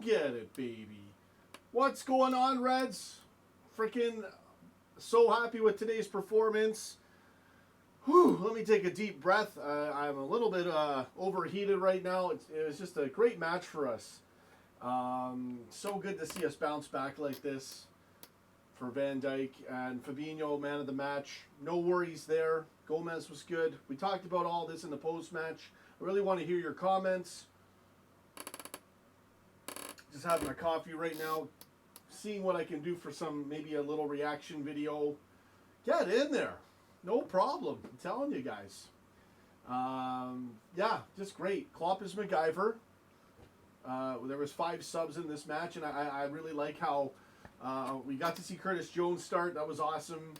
get it, baby. What's going on, Reds? Freaking so happy with today's performance. Whew, let me take a deep breath. I'm a little bit overheated right now. It was just a great match for us. So good to see us bounce back like this for Van Dijk and Fabinho, man of the match. No worries there. Gomez was good. We talked about all this in the post-match. I really want to hear your comments. Just having a coffee right now. Seeing what I can do for maybe a little reaction video. Get in there. No problem. I'm telling you guys. Yeah, just great. Klopp is MacGyver. There was 5 subs in this match, and I really like how we got to see Curtis Jones start. That was awesome.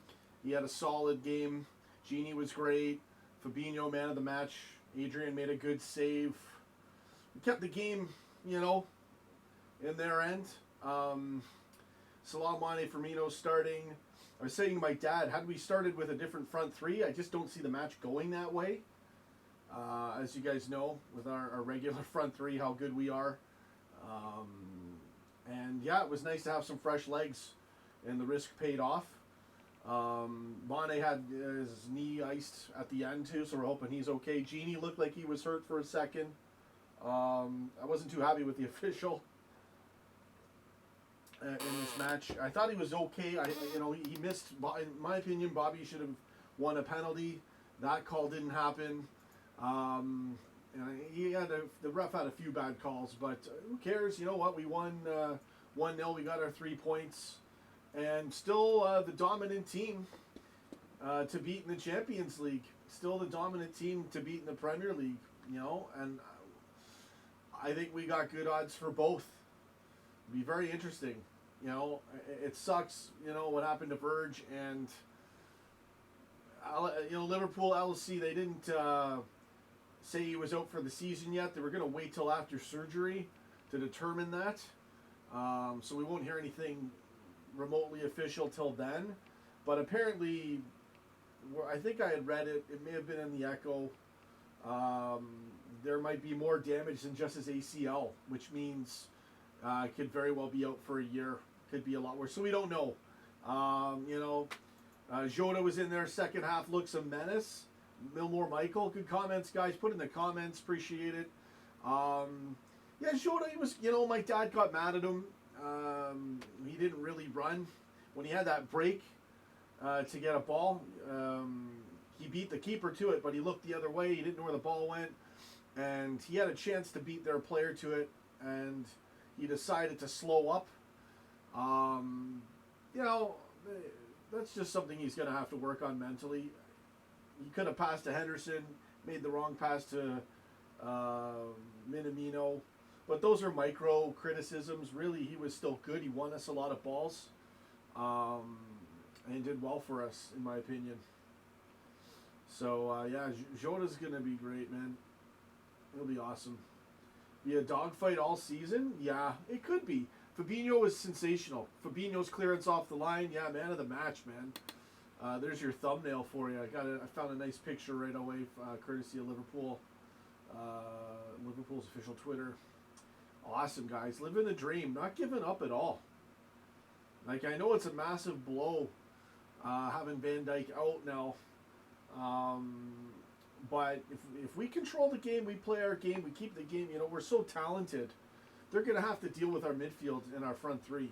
He had a solid game. Genie was great. Fabinho, man of the match. Adrian made a good save. We kept the game, in their end. Salah, Mane, Firmino starting. I was saying to my dad, had we started with a different front three, I just don't see the match going that way. As you guys know, with our regular front three, how good we are. And yeah, it was nice to have some fresh legs, and the risk paid off. Mane had his knee iced at the end too, so we're hoping he's okay. Genie looked like he was hurt for a second. I wasn't too happy with the official in this match. I thought he was okay. He missed. In my opinion, Bobby should have won a penalty. That call didn't happen. And the ref had a few bad calls, but who cares? You know what? We won 1-0. We got our 3 points, and still the dominant team to beat in the Champions League. Still the dominant team to beat in the Premier League. And I think we got good odds for both. It'll be very interesting. It sucks. What happened to Verge and Liverpool LC. They didn't say he was out for the season yet. They were going to wait till after surgery to determine that. So we won't hear anything remotely official till then. But apparently, I think I had read it. It may have been in the Echo. There might be more damage than just his ACL, which means could very well be out for a year. Could be a lot worse. So we don't know. Jota was in there second half. Looks a menace. Milmore Michael, good comments, guys. Put in the comments. Appreciate it. Yeah, Jota, he was, my dad got mad at him. He didn't really run. When he had that break to get a ball, he beat the keeper to it, but he looked the other way. He didn't know where the ball went. And he had a chance to beat their player to it, and he decided to slow up. That's just something he's going to have to work on mentally. He could have passed to Henderson, made the wrong pass to Minamino. But those are micro criticisms. Really, he was still good. He won us a lot of balls. And did well for us, in my opinion. So, yeah, Jota's going to be great, man. It'll be awesome. Be a dogfight all season? Yeah, it could be. Fabinho was sensational. Fabinho's clearance off the line. Yeah, man of the match, man. There's your thumbnail for you. I found a nice picture right away, courtesy of Liverpool. Liverpool's official Twitter. Awesome, guys. Living the dream. Not giving up at all. Like, I know it's a massive blow having Van Dijk out now. But if we control the game, we play our game, we keep the game, we're so talented. They're going to have to deal with our midfield and our front three.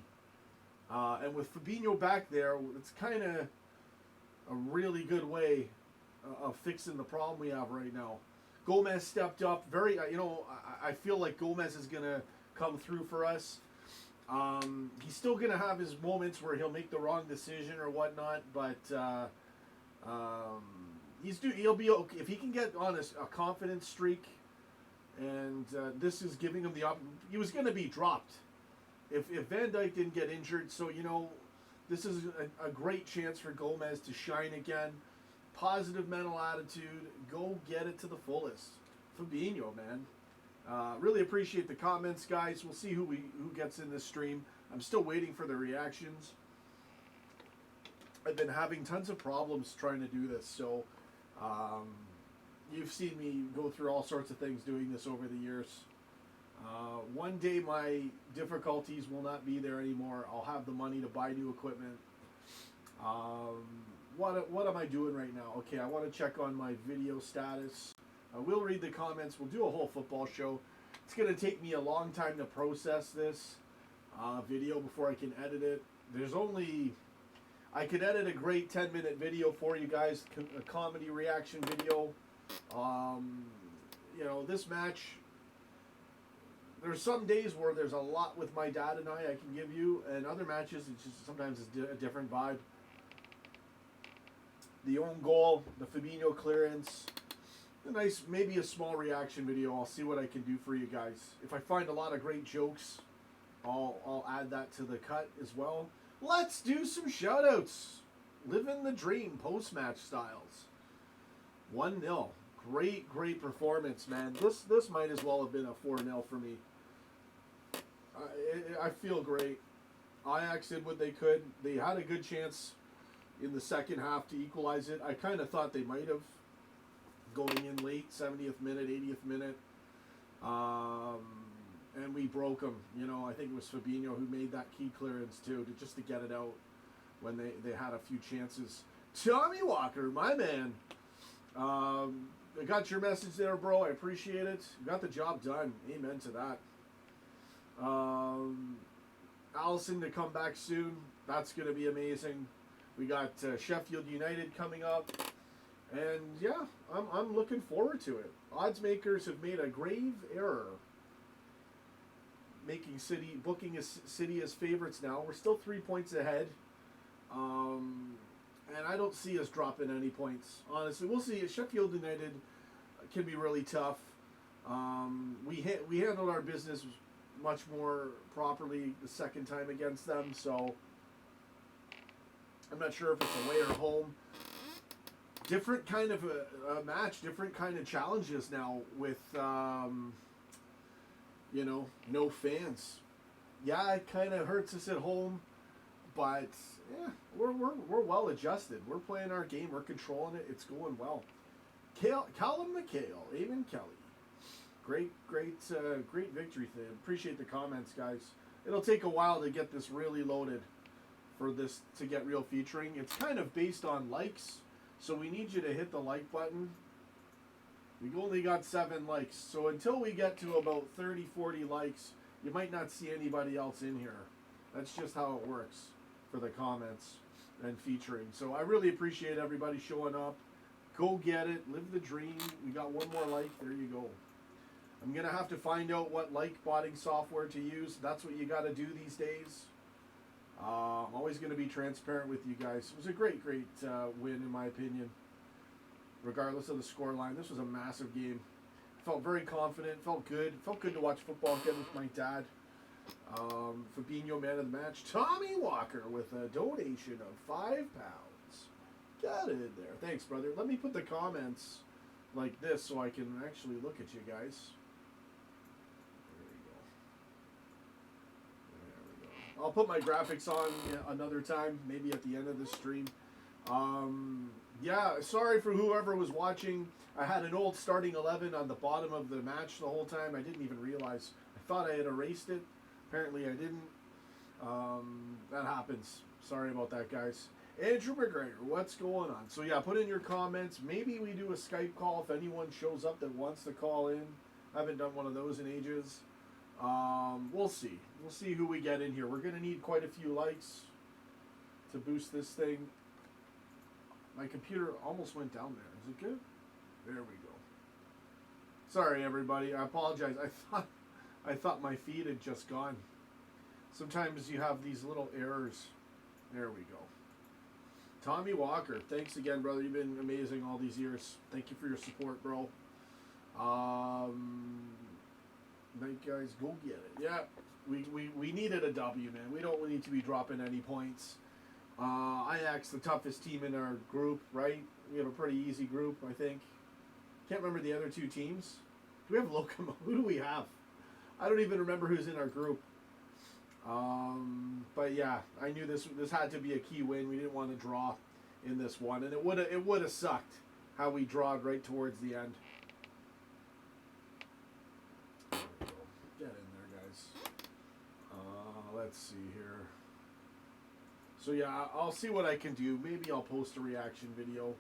And with Fabinho back there, it's kind of a really good way of fixing the problem we have right now. Gomez stepped up. I feel like Gomez is going to come through for us. He's still going to have his moments where he'll make the wrong decision or whatnot, but he'll be okay. If he can get on a confidence streak, and this is giving him the opportunity. He was going to be dropped if Van Dijk didn't get injured. So, this is a great chance for Gomez to shine again. Positive mental attitude. Go get it to the fullest. Fabinho, man. Really appreciate the comments, guys. We'll see who gets in this stream. I'm still waiting for the reactions. I've been having tons of problems trying to do this, so you've seen me go through all sorts of things doing this over the years. One day my difficulties will not be there anymore. I'll have the money to buy new equipment. What am I doing right now? Okay, I want to check on my video status. I will read the comments. We'll do a whole football show. It's going to take me a long time to process this video before I can edit it. I could edit a great 10-minute video for you guys, a comedy reaction video. You know, this match, there's some days where there's a lot with my dad and I can give you, and other matches, it's just sometimes it's a different vibe. The own goal, the Firmino clearance, maybe a small reaction video. I'll see what I can do for you guys. If I find a lot of great jokes, I'll add that to the cut as well. Let's do some shoutouts. Living the dream, post-match styles. 1-0. Great performance, man. This might as well have been a 4-0 for me. I feel great. Ajax did what they could. They had a good chance in the second half to equalize it. I kind of thought they might have, going in late, 70th minute, 80th minute. And we broke them. You know, I think it was Fabinho who made that key clearance too, just to get it out when they had a few chances. Tommy Walker, my man. I got your message there, bro. I appreciate it. You got the job done. Amen to that. Allison to come back soon. That's going to be amazing. We got Sheffield United coming up. And yeah, I'm looking forward to it. Odds makers have made a grave error booking City as favorites now. We're still 3 points ahead. And I don't see us dropping any points. Honestly, we'll see. Sheffield United can be really tough. We handled our business much more properly the second time against them, so I'm not sure if it's away or home. Different kind of a match, different kind of challenges now with, you know, no fans. Yeah, it kind of hurts us at home, but yeah, we're well adjusted. We're playing our game. We're controlling it. It's going well. Callum McHale, Eamon Kelly. Great victory thing. Appreciate the comments, guys. It'll take a while to get this really loaded for this to get real featuring. It's kind of based on likes, so we need you to hit the like button. We've only got 7 likes, so until we get to about 30, 40 likes, you might not see anybody else in here. That's just how it works for the comments and featuring. So I really appreciate everybody showing up. Go get it. Live the dream. We got one more like. There you go. I'm going to have to find out what like-botting software to use. That's what you got to do these days. I'm always going to be transparent with you guys. It was a great win, in my opinion. Regardless of the scoreline, this was a massive game. Felt very confident. Felt good. Felt good to watch football again with my dad. Fabinho, man of the match. Tommy Walker with a donation of £5. Got it in there. Thanks, brother. Let me put the comments like this so I can actually look at you guys. There we go. I'll put my graphics on another time, maybe at the end of this stream. Yeah, sorry for whoever was watching. I had an old starting 11 on the bottom of the match the whole time. I didn't even realize. I thought I had erased it. Apparently I didn't. That happens. Sorry about that, guys. Andrew McGregor, what's going on? So yeah, put in your comments. Maybe we do a Skype call if anyone shows up that wants to call in. I haven't done one of those in ages. We'll see. We'll see who we get in here. We're going to need quite a few likes to boost this thing. My computer almost went down there. Is it good? There we go. Sorry, everybody. I apologize. I thought my feed had just gone. Sometimes you have these little errors. There we go. Tommy Walker, thanks again, brother. You've been amazing all these years. Thank you for your support, bro. Night guys, go get it. Yeah, we needed a W, man. We don't need to be dropping any points. Ajax, the toughest team in our group, right? We have a pretty easy group, I think. Can't remember the other two teams. Do we have Locomo? Who do we have? I don't even remember who's in our group. But yeah, I knew this had to be a key win. We didn't want to draw in this one, and it would have sucked how we drawed right towards the end. Get Let's see here. So yeah, I'll see what I can do. Maybe I'll post a reaction video.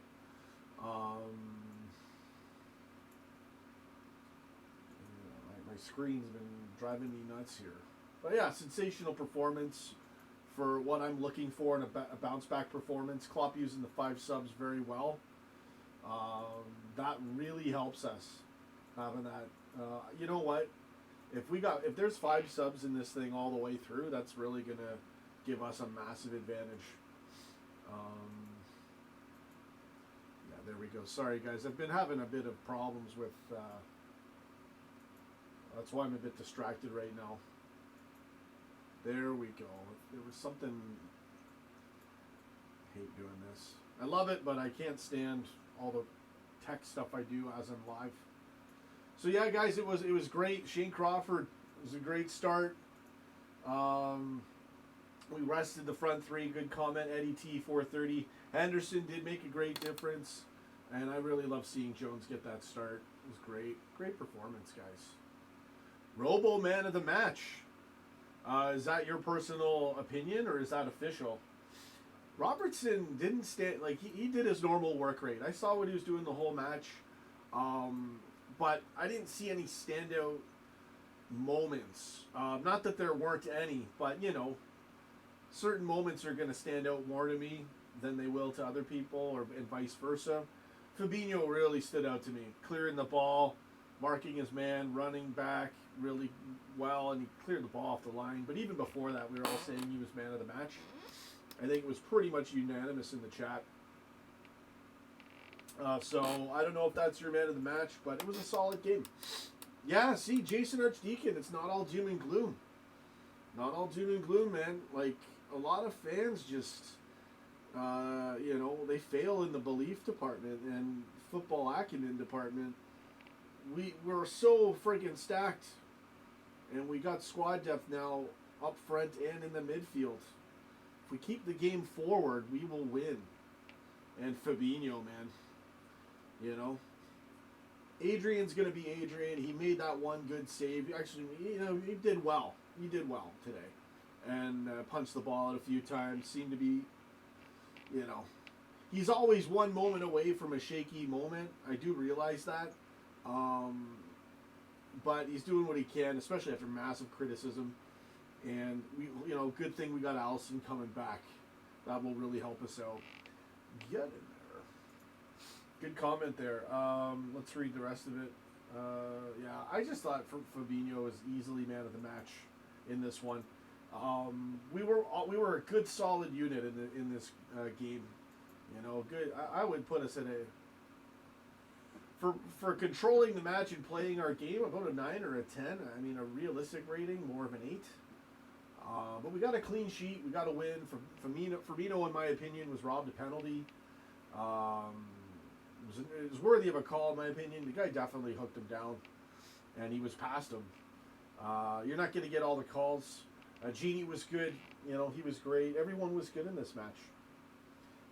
My screen's been driving me nuts here. But yeah, sensational performance for what I'm looking for in a bounce back performance. Klopp using the 5 subs very well. That really helps us having that. You know what? If there's 5 subs in this thing all the way through, that's really gonna give us a massive advantage. Yeah, there we go. Sorry guys, I've been having a bit of problems with. That's why I'm a bit distracted right now. There we go. There was something. I hate doing this. I love it, but I can't stand all the tech stuff I do as I'm live. So yeah, guys, it was great. Shane Crawford was a great start. We rested the front 3. Good comment. Eddie T 430. Henderson did make a great difference, and I really love seeing Jones get that start. It was great. Great performance, guys. Robo man of the match. Is that your personal opinion, or is that official? Robertson didn't stand, like, he did his normal work rate. I saw what he was doing the whole match, but I didn't see any standout moments. Not that there weren't any, but, you know, certain moments are going to stand out more to me than they will to other people, and vice versa. Fabinho really stood out to me. Clearing the ball, marking his man, running back really well, and he cleared the ball off the line. But even before that, we were all saying he was man of the match. I think it was pretty much unanimous in the chat. So I don't know if that's your man of the match, but it was a solid game. Yeah, see, Jason Archdeacon, it's not all doom and gloom. Not all doom and gloom, man. Like, a lot of fans just, you know, they fail in the belief department and football acumen department. We're so freaking stacked, and we got squad depth now up front and in the midfield. If we keep the game forward, we will win. And Fabinho, man, you know, Adrian's going to be Adrian. He made that one good save. Actually, you know, he did well. He did well today, and punched the ball out a few times. Seemed to be, you know, he's always one moment away from a shaky moment. I do realize that. But he's doing what he can, especially after massive criticism. And we, you know, good thing we got Allison coming back. That will really help us out. Get in there. Good comment there. Let's read the rest of it. Yeah, I just thought Fabinho was easily man of the match in this one. We were a good solid unit in this game. You know, good. I would put us in a. For controlling the match and playing our game, about a 9 or a 10. I mean, a realistic rating, more of an 8. But we got a clean sheet. We got a win. Firmino, in my opinion, was robbed a penalty. It was worthy of a call, in my opinion. The guy definitely hooked him down, and he was past him. You're not going to get all the calls. Genie was good. You know, he was great. Everyone was good in this match.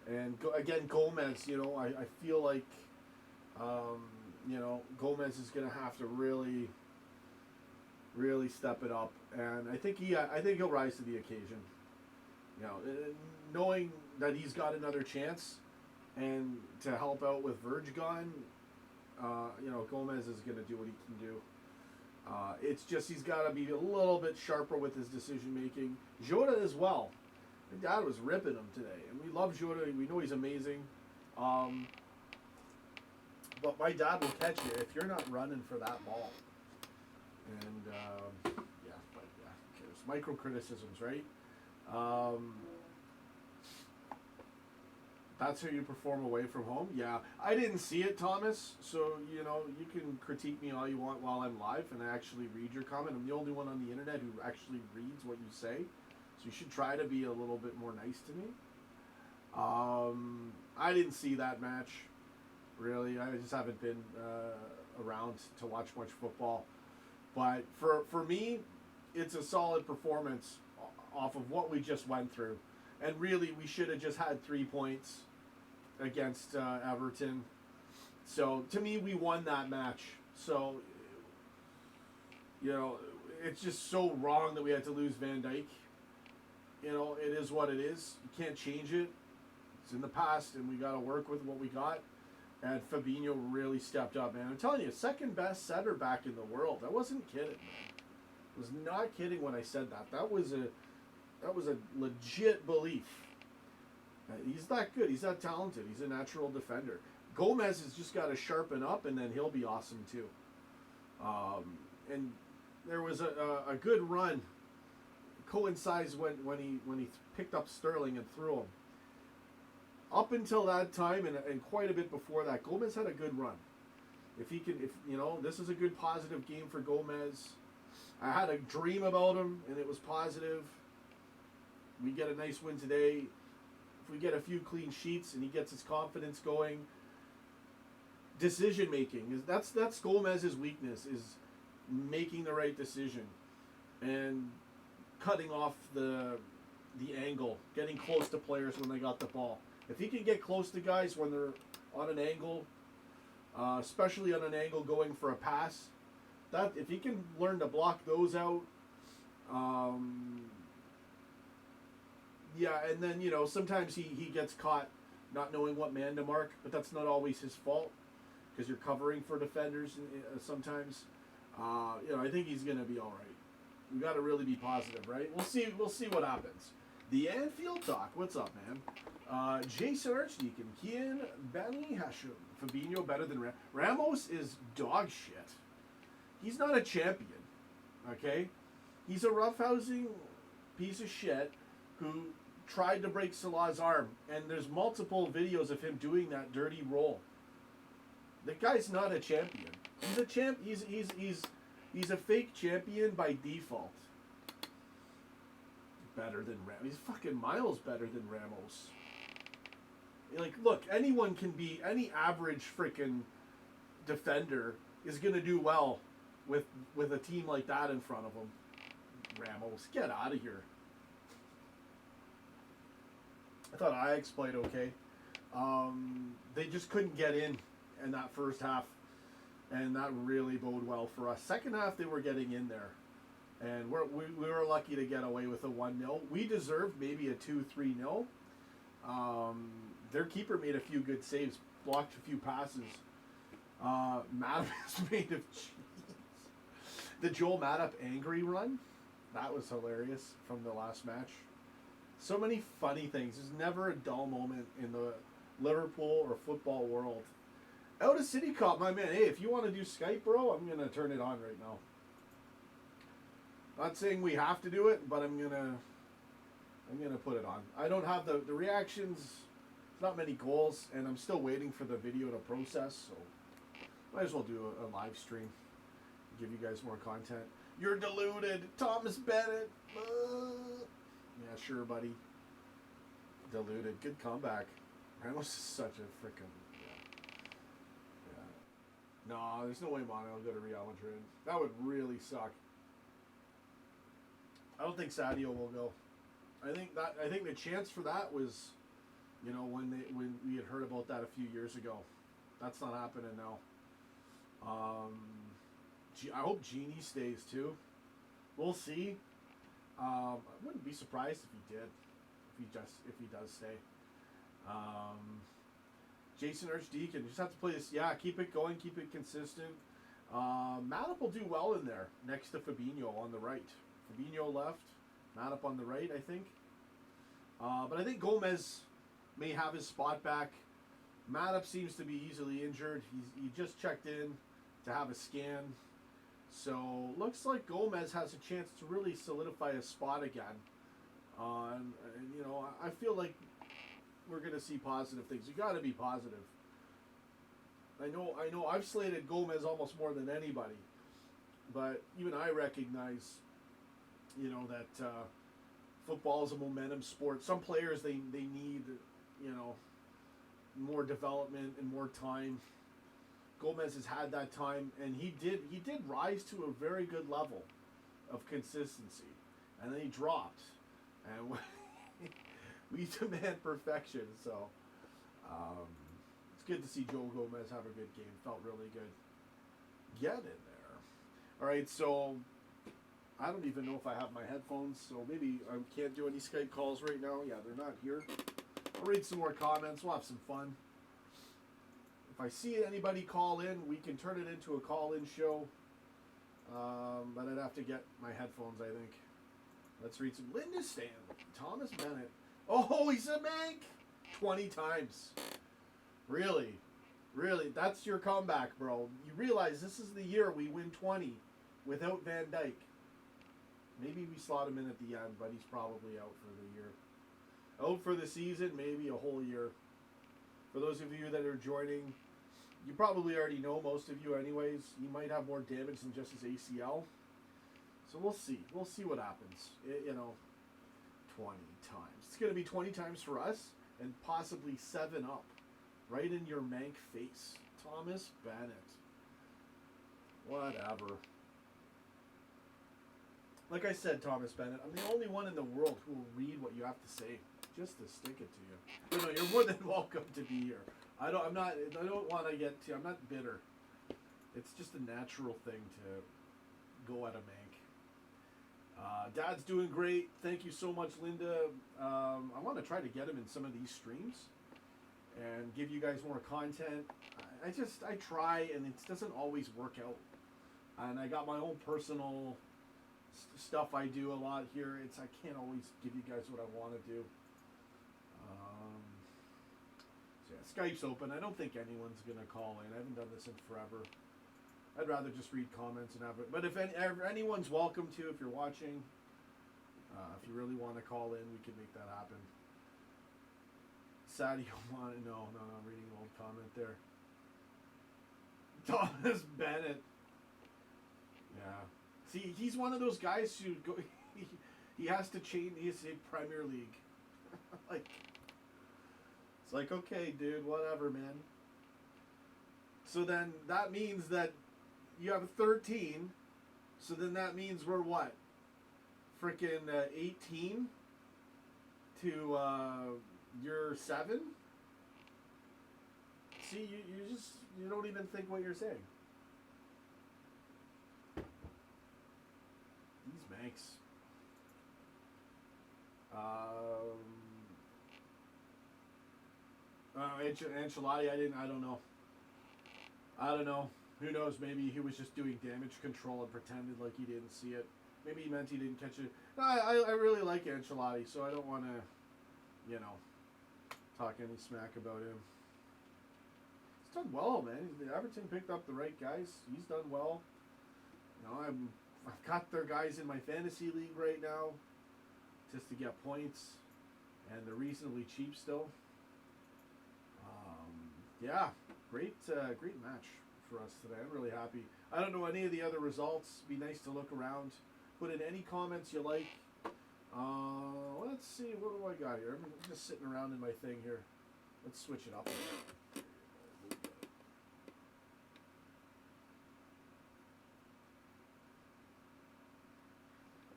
And again, Gomez, you know, I feel like, you know, Gomez is going to have to really, really step it up, and I think he'll rise to the occasion. You know, knowing that he's got another chance, and to help out with Verge gone, you know, Gomez is going to do what he can do. It's just he's got to be a little bit sharper with his decision making. Jota as well. My dad was ripping him today, and we love Jota. We know he's amazing. But my dad will catch you if you're not running for that ball. And, yeah, but yeah, who cares? Micro criticisms, right? That's how you perform away from home? Yeah. I didn't see it, Thomas, so, you know, you can critique me all you want while I'm live, and I actually read your comment. I'm the only one on the internet who actually reads what you say, so you should try to be a little bit more nice to me. I didn't see that match. Really, I just haven't been around to watch much football. But for me, it's a solid performance off of what we just went through. And really, we should have just had 3 points against Everton. So, to me, we won that match. So, you know, it's just so wrong that we had to lose Van Dijk. you know, it is what it is. You can't change it. It's in the past, and we got to work with what we got. And Fabinho really stepped up, man. I'm telling you, second best center back in the world. I wasn't kidding, man. I was not kidding when I said that. That was a legit belief. He's that good. He's that talented. He's a natural defender. Gomez has just got to sharpen up, and then he'll be awesome too. And there was a good run. Coincides when he picked up Sterling and threw him. Up until that time, and quite a bit before that, Gomez had a good run. If you know, this is a good positive game for Gomez. I had a dream about him, and it was positive. We get a nice win today. If we get a few clean sheets and he gets his confidence going, decision making that's Gomez's weakness, is making the right decision and cutting off the angle, getting close to players when they got the ball. If he can get close to guys when they're on an angle, especially on an angle going for a pass, that if he can learn to block those out, yeah, and then, you know, sometimes he gets caught not knowing what man to mark, but that's not always his fault because you're covering for defenders sometimes. You know, I think he's going to be all right. We got to really be positive, right? We'll see what happens. The Anfield talk. What's up, man? Jason Archdeacon, Kylian, Benny, Hashem, Fabinho better than Ramos is dog shit. He's not a champion, okay? He's a roughhousing piece of shit who tried to break Salah's arm, and there's multiple videos of him doing that dirty roll. The guy's not a champion. He's a champ. He's a fake champion by default. Better than Ramos. He's fucking miles better than Ramos. Like, look, anyone can be, any average freaking defender is gonna do well with a team like that in front of him. Ramos, get out of here. I thought Ajax played okay. They just couldn't get in that first half, and that really bode well for us. Second half, they were getting in there, and we were lucky to get away with a 1-0. We deserved maybe a 2-3-0. Their keeper made a few good saves, blocked a few passes. Matip made the Joel Matip angry run. That was hilarious from the last match. So many funny things. There's never a dull moment in the Liverpool or football world. Out of City Cop, my man. Hey, if you want to do Skype, bro, I'm gonna turn it on right now. Not saying we have to do it, but I'm gonna put it on. I don't have the reactions. Not many goals, and I'm still waiting for the video to process. So might as well do a live stream. Give you guys more content. You're deluded, Thomas Bennett. Yeah, sure, buddy. Deluded. Good comeback. Ramos is such a freaking... Yeah. No, there's no way Mane will go to Real Madrid. That would really suck. I don't think Sadio will go. I think the chance for that was, you know, when we had heard about that a few years ago. That's not happening now. I hope Genie stays too. We'll see. I wouldn't be surprised if he did. If he does stay. Jason Archdeacon, you just have to play this. Yeah, keep it going, keep it consistent. Matip will do well in there next to Fabinho on the right. Fabinho left, Matip on the right, I think. But I think Gomez may have his spot back. Matip seems to be easily injured. He just checked in to have a scan. So looks like Gomez has a chance to really solidify his spot again. And you know, I feel like we're gonna see positive things. You got to be positive. I know. I've slated Gomez almost more than anybody, but even I recognize, you know, that football is a momentum sport. Some players they need, you know, more development and more time. Gomez has had that time, and he did rise to a very good level of consistency, and then he dropped, and we demand perfection. So it's good to see Joe Gomez have a good game. Felt really good. Get in there. All right, so I don't even know if I have my headphones, so maybe I can't do any Skype calls right now. Yeah, they're not here. I'll read some more comments. We'll have some fun. If I see anybody call in, we can turn it into a call-in show. But I'd have to get my headphones, I think. Let's read some. Lindistan. Thomas Bennett. Oh, he's a mank. 20 times. Really? Really? That's your comeback, bro. You realize this is the year we win 20 without Van Dijk. Maybe we slot him in at the end, but he's probably out for the year. Out for the season, maybe a whole year. For those of you that are joining, you probably already know, most of you anyways. He might have more damage than just his ACL. So we'll see. We'll see what happens. 20 times. It's going to be 20 times for us and possibly 7 up. Right in your mank face. Thomas Bennett. Whatever. Like I said, Thomas Bennett, I'm the only one in the world who will read what you have to say, just to stick it to you. No, you're more than welcome to be here. I don't want to get to. I'm not bitter. It's just a natural thing to go at a mank. Dad's doing great. Thank you so much, Linda. I want to try to get him in some of these streams and give you guys more content. I try, and it doesn't always work out. And I got my own personal stuff I do a lot here. I can't always give you guys what I want to do. So yeah, Skype's open. I don't think anyone's gonna call in. I haven't done this in forever. I'd rather just read comments and have it. But if anyone's welcome to, if you're watching, if you really want to call in, we can make that happen. Sadio, no, I'm reading an old comment there. Thomas Bennett. Yeah. See, he's one of those guys who go. He has to change. He has to say Premier League. It's like, okay, dude, whatever, man. So then that means that you have 13. So then that means we're what? Freaking 18 to you're 7. See, you don't even think what you're saying. These Manx. Ancelotti, I don't know. Who knows? Maybe he was just doing damage control and pretended like he didn't see it. Maybe he meant he didn't catch it. No, I really like Ancelotti, so I don't want to, talk any smack about him. He's done well, man. Everton picked up the right guys. He's done well. I've got their guys in my fantasy league right now, just to get points, and they're reasonably cheap still. Yeah, great match for us today. I'm really happy. I don't know any of the other results. Be nice to look around. Put in any comments you like. Let's see, what do I got here? I'm just sitting around in my thing here. Let's switch it up.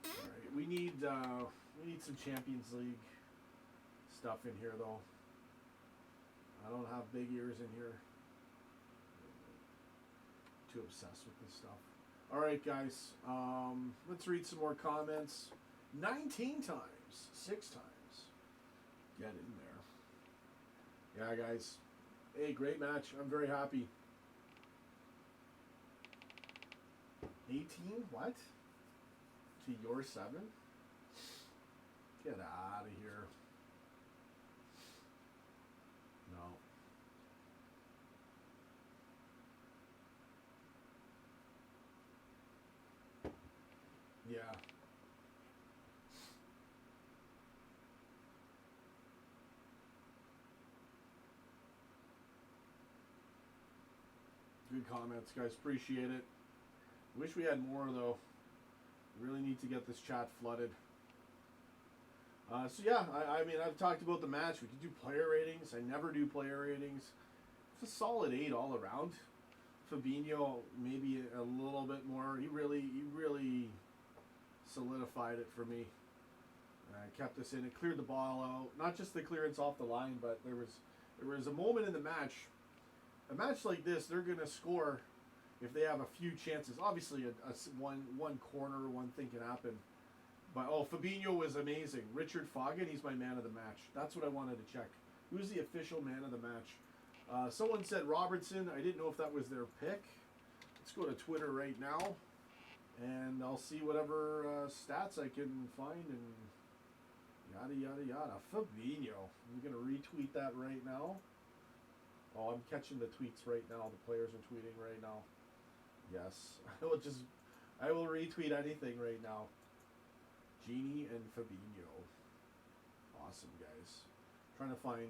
Alright, we need some Champions League stuff in here though. I don't have big ears in here. Too obsessed with this stuff. Alright guys, let's read some more comments. 19 times. 6 times. Get in there. Yeah, guys. Hey, great match. I'm very happy. 18? What? To your 7? Get out of here. No. Yeah. Good comments, guys. Appreciate it. Wish we had more, though. Really need to get this chat flooded. So, yeah, I mean, I've talked about the match. We could do player ratings. I never do player ratings. It's a solid 8 all around. Fabinho, maybe a little bit more. He really solidified it for me. Kept us in it, cleared the ball out. Not just the clearance off the line, but there was a moment in the match. A match like this, they're going to score if they have a few chances. Obviously, one corner, one thing can happen. But, Fabinho was amazing. Richard Foggin, he's my man of the match. That's what I wanted to check. Who's the official man of the match? Someone said Robertson. I didn't know if that was their pick. Let's go to Twitter right now. And I'll see whatever stats I can find and yada, yada, yada. Fabinho. I'm going to retweet that right now. Oh, I'm catching the tweets right now. The players are tweeting right now. Yes. I will retweet anything right now. Genie and Fabinho. Awesome, guys. Trying to find...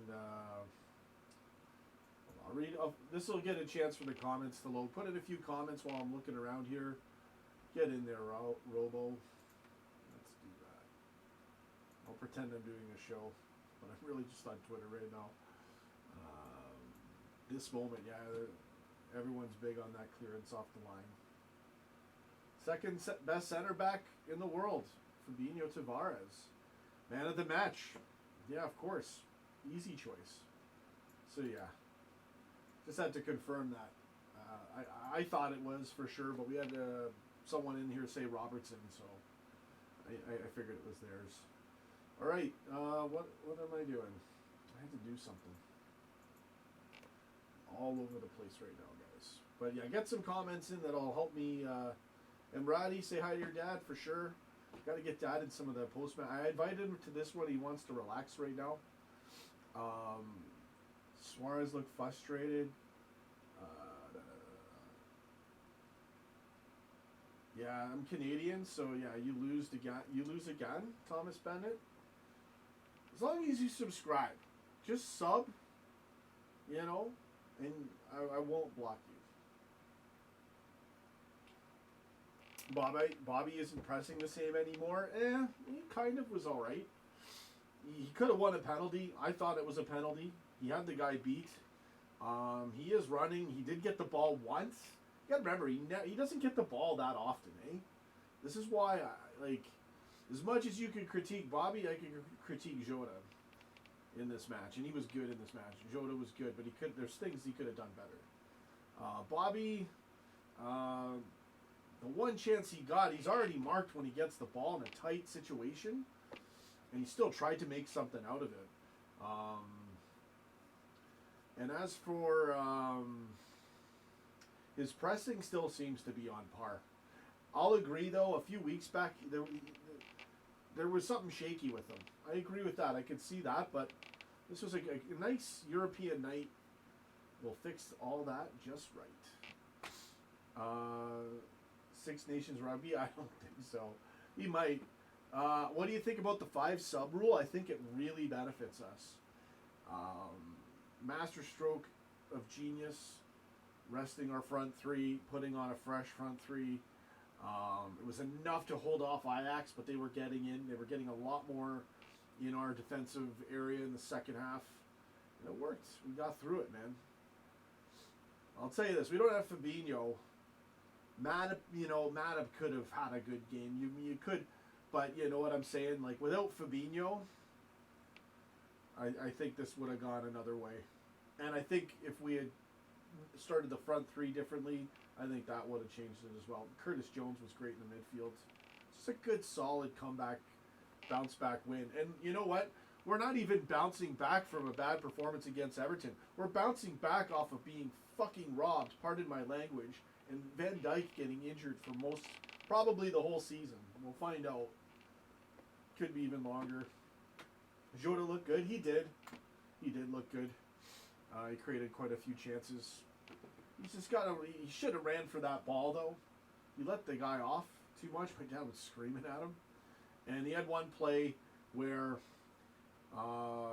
I'll read. This will get a chance for the comments to load. Put in a few comments while I'm looking around here. Get in there, Robo. Let's do that. I'll pretend I'm doing a show, but I'm really just on Twitter right now. This moment, yeah, everyone's big on that clearance off the line. Second best center back in the world, Fabinho Tavares. Man of the match. Yeah, of course. Easy choice. So, yeah. Just had to confirm that. I thought it was for sure, but we had someone in here say Robertson, so I figured it was theirs. All right, what am I doing? I had to do something. All over the place right now, guys. But yeah, get some comments in that'll help me. Emrati, say hi to your dad for sure. Got to get Dad in some of the postman. I invited him to this one. He wants to relax right now. Suarez looked frustrated. Yeah, I'm Canadian, so yeah, you lose again, Thomas Bennett. As long as you subscribe, just sub, and I won't block you. Bobby isn't pressing the same anymore. He kind of was all right. He could have won a penalty. I thought it was a penalty. He had the guy beat. He is running. He did get the ball once. You gotta remember, he doesn't get the ball that often, eh? This is why, as much as you could critique Bobby, I could critique Jota in this match, and he was good in this match. Jota was good, but there's things he could have done better. Bobby, the one chance he got, he's already marked when he gets the ball in a tight situation, and he still tried to make something out of it. And as for his pressing, still seems to be on par. I'll agree, though. A few weeks back, there was something shaky with him. I agree with that. I could see that, but this was a nice European night. We'll fix all that just right. Six Nations Rugby? I don't think so. He might. What do you think about the 5 sub rule? I think it really benefits us. Masterstroke of genius, resting our front three, putting on a fresh front three. It was enough to hold off Ajax, but they were getting in. They were getting a lot more in our defensive area in the second half. And it worked. We got through it, man. I'll tell you this. We don't have Fabinho. Matip could have had a good game. You could, but you know what I'm saying? Like, without Fabinho, I think this would have gone another way. And I think if we had started the front three differently, I think that would have changed it as well. Curtis Jones was great in the midfield. Just a good, solid comeback, bounce back win. And you know what? We're not even bouncing back from a bad performance against Everton. We're bouncing back off of being fucking robbed, pardon my language, and Van Dijk getting injured for probably the whole season. We'll find out. Could be even longer. Jota looked good. He did. He did look good. He created quite a few chances. He should have ran for that ball, though. He let the guy off too much. My dad was screaming at him. And he had one play where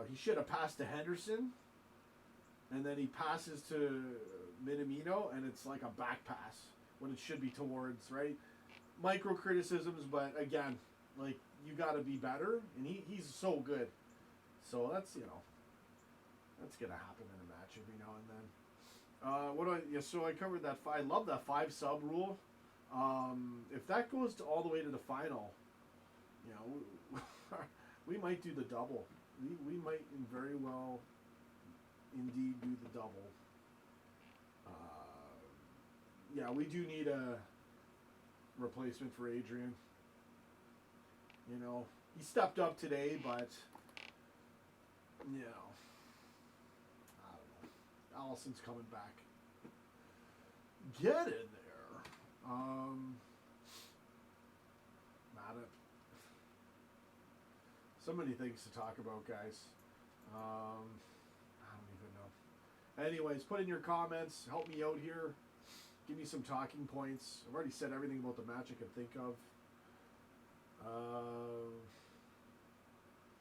he should have passed to Henderson. And then he passes to Minamino, and it's like a back pass when it should be towards, right? Micro criticisms, but again, like, you got to be better. And he's so good. So that's going to happen in a match every now and then. So I covered that. I love that 5 sub rule. If that goes all the way to the final, we might do the double. We might very well indeed do the double. yeah, we do need a replacement for Adrian. You know, he stepped up today, but you know, I don't know. Allison's coming back. Get in there. Mad at. So many things to talk about, guys. I don't even know. Anyways, put in your comments. Help me out here. Give me some talking points. I've already said everything about the match I can think of.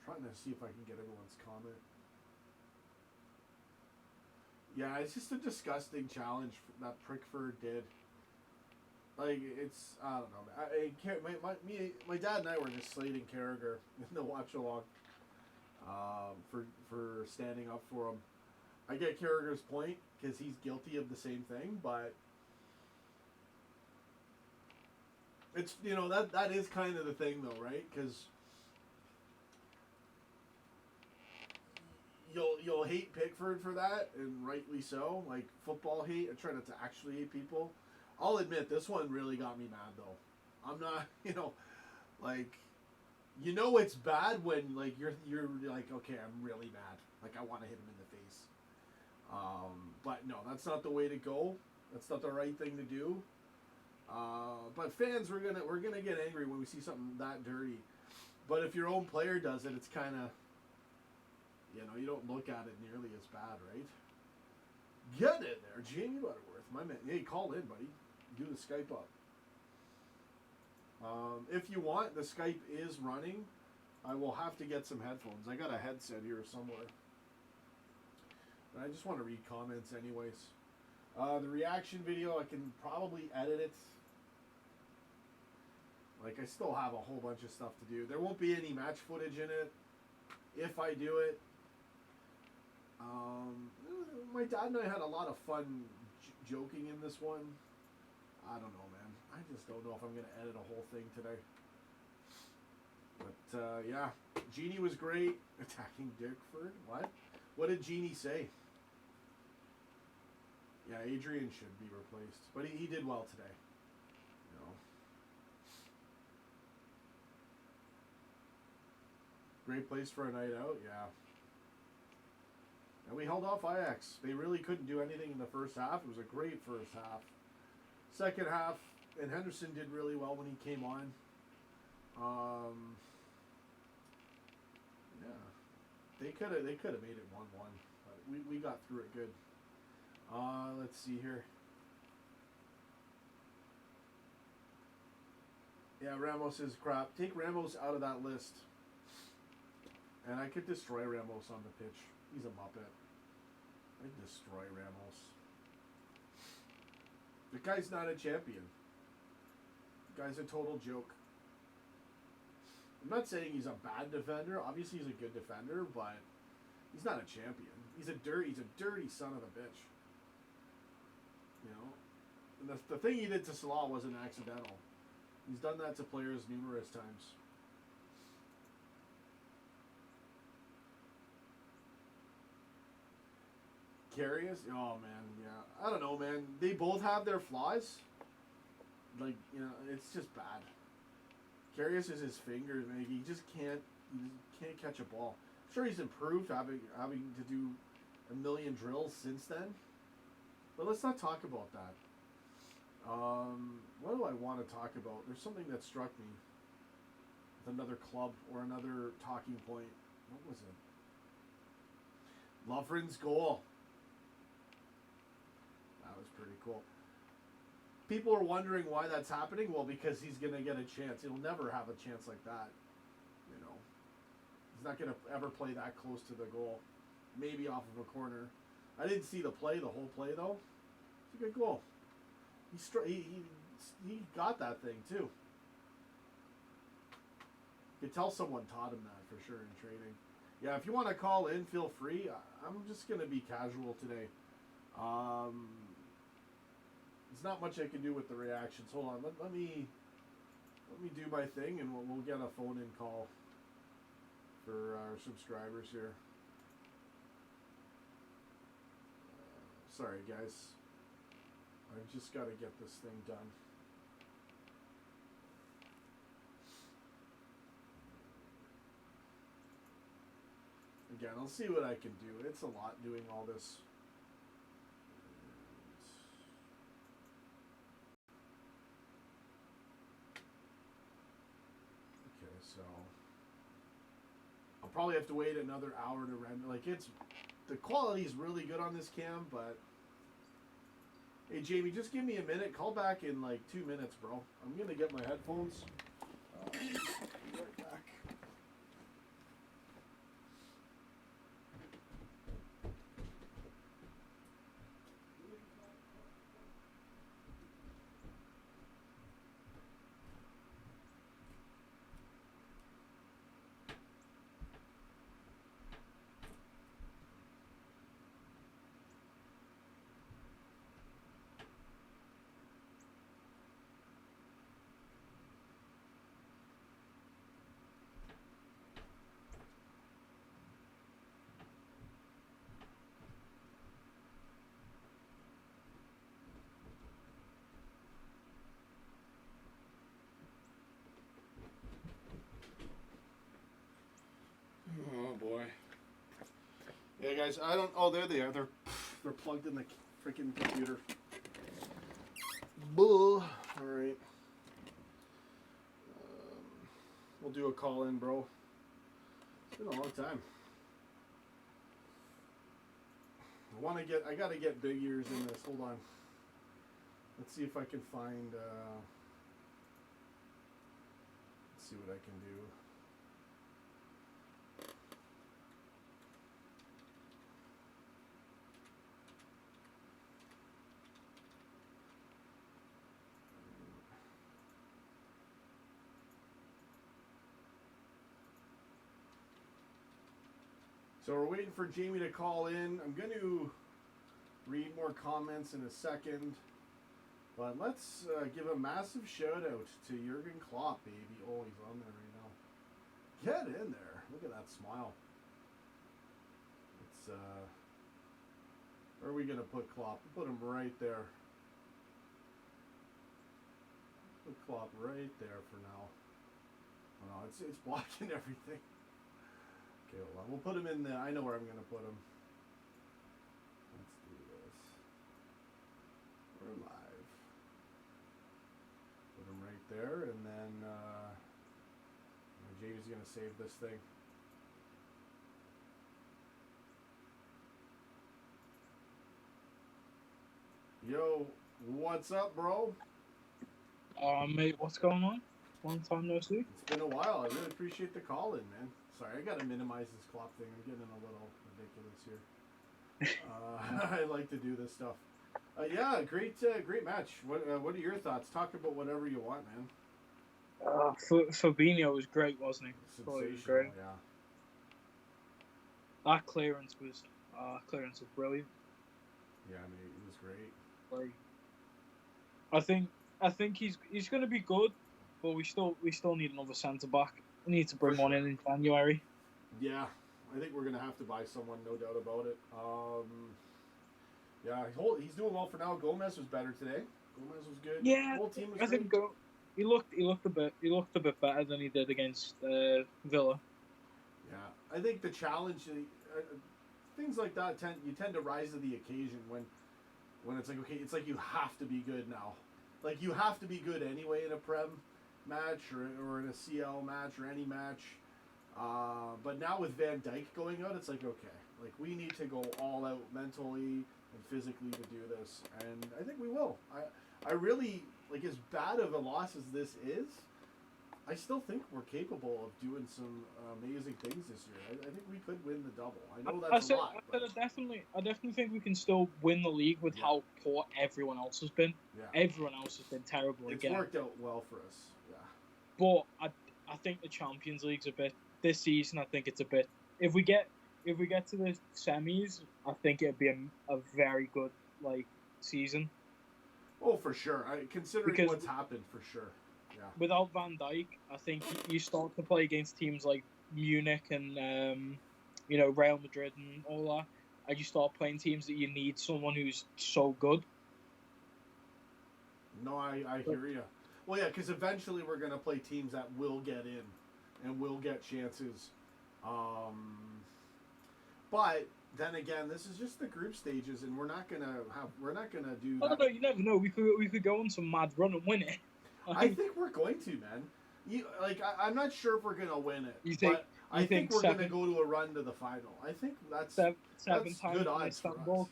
Trying to see if I can get everyone's comment. Yeah, it's just a disgusting challenge that Prickford did. Like, it's, I don't know. My dad and I were just slating Carragher in the watch-along for standing up for him. I get Carragher's point because he's guilty of the same thing, but it's, you know, that is kind of the thing though, right? Because you'll hate Pickford for that, and rightly so. Like, football hate. I try not to actually hate people. I'll admit, this one really got me mad, though. I'm not, you know, like, you know it's bad when, like, you're like, okay, I'm really mad. Like, I want to hit him in the face. But no, that's not the way to go. That's not the right thing to do. But fans, we're gonna get angry when we see something that dirty. But if your own player does it, it's kind of, you know, you don't look at it nearly as bad, right? Get in there, Jamie Butterworth, my man. Hey, call in, buddy. Do the Skype up. If you want, the Skype is running. I will have to get some headphones. I got a headset here somewhere. But I just want to read comments anyways. The reaction video, I can probably edit it. Like, I still have a whole bunch of stuff to do. There won't be any match footage in it if I do it. My dad and I had a lot of fun joking in this one. I don't know, man. I just don't know if I'm going to edit a whole thing today. But, yeah. Genie was great. Attacking Dickford? What? What did Genie say? Yeah, Adrian should be replaced. But he did well today. You know. Great place for a night out, yeah. And we held off Ajax. They really couldn't do anything in the first half. It was a great first half. Second half, and Henderson did really well when he came on. Yeah, they could have made it 1-1, but we got through it good. Let's see here. Yeah, Ramos is crap. Take Ramos out of that list, and I could destroy Ramos on the pitch. He's a muppet. I'd destroy Ramos. The guy's not a champion. The guy's a total joke. I'm not saying he's a bad defender. Obviously, he's a good defender, but he's not a champion. He's a dirty son of a bitch. You know, and the thing he did to Salah wasn't accidental. He's done that to players numerous times. Curious? Oh man, yeah. I don't know, man. They both have their flaws. Like, you know, it's just bad. Curious is his fingers, man. He just can't catch a ball. I'm sure he's improved, having to do a million drills since then. But let's not talk about that. What do I want to talk about? There's something that struck me with another club or another talking point. What was it? Lovren's goal. That was pretty cool. People are wondering why that's happening. Well, because he's going to get a chance. He'll never have a chance like that. You know, he's not going to ever play that close to the goal. Maybe off of a corner. I didn't see the whole play though. It's a good goal. He got that thing too. You could tell someone taught him that for sure in training. Yeah, if you want to call in, feel free. I'm just going to be casual today. There's not much I can do with the reactions. Hold on, let me do my thing, and we'll get a phone-in call for our subscribers here. Sorry, guys. I've just got to get this thing done. Again, I'll see what I can do. It's a lot doing all this. Okay, so I'll probably have to wait another hour to render. Like, the quality is really good on this cam, but hey, Jamie, just give me a minute. Call back in like 2 minutes, bro. I'm gonna get my headphones. Be right back. Oh boy. Yeah, guys, I don't. Oh, there they are. They're plugged in the freaking computer. Bull. All right. We'll do a call in, bro. It's been a long time. I gotta get big ears in this. Hold on. Let's see if I can find. Let's see what I can do. So we're waiting for Jamie to call in. I'm going to read more comments in a second. But let's give a massive shout out to Jurgen Klopp, baby. Oh, he's on there right now. Get in there. Look at that smile. It's where are we going to put Klopp? We'll put him right there. Put Klopp right there for now. Oh no, it's blocking everything. Okay, hold on. We'll put him in the. I know where I'm going to put him. Let's do this. We're live. Put him right there, and then Jamie's going to save this thing. Yo, what's up, bro? Mate, what's going on? Long time no see. It's been a while. I really appreciate the call in, man. Sorry, I gotta minimize this Klopp thing. I'm getting a little ridiculous here. I like to do this stuff. Yeah, great match. What are your thoughts? Talk about whatever you want, man. Firmino was great, wasn't he? Sensational, Was great. Yeah. That clearance was brilliant. Yeah, I mean, it was great. Like, I think he's going to be good, but we still need another centre back. We need to bring one in January. Yeah, I think we're going to have to buy someone, no doubt about it. Yeah, he's doing well for now. Gomez was better today. Gomez was good. Yeah, the whole team was I great. think he looked a bit better than he did against Villa. Yeah, I think the challenge, things like that you tend to rise to the occasion when it's like, okay, it's like you have to be good now. Like, you have to be good anyway in a Prem match or in a CL match or any match. But now with Van Dijk going out, it's like, okay, like, we need to go all out mentally and physically to do this. And I think we will. I really, like, as bad of a loss as this is, I still think we're capable of doing some amazing things this year. I think we could win the double. I know that's a lot. I definitely think we can still win the league with how poor everyone else has been. Yeah. Everyone else has been terrible It's again. worked out well for us. Yeah. But I think the Champions League's a bit this season. I think it's a bit. If we get to the semis, I think it'd be a very good season. Oh, for sure. Considering what's happened, for sure. Yeah. Without Van Dijk, I think you start to play against teams like Munich and Real Madrid and all that, and you start playing teams that you need someone who's so good. No, I hear you. Well, yeah, because eventually we're going to play teams that will get in and will get chances. But then again, this is just the group stages, and we're not gonna do I that. don't know. You never know. We could go on some mad run and win it. I think we're going to, man. I'm not sure if we're gonna win it, but I think we're gonna go to a run to the final. I think that's seven that's times good in odds for us. Istanbul.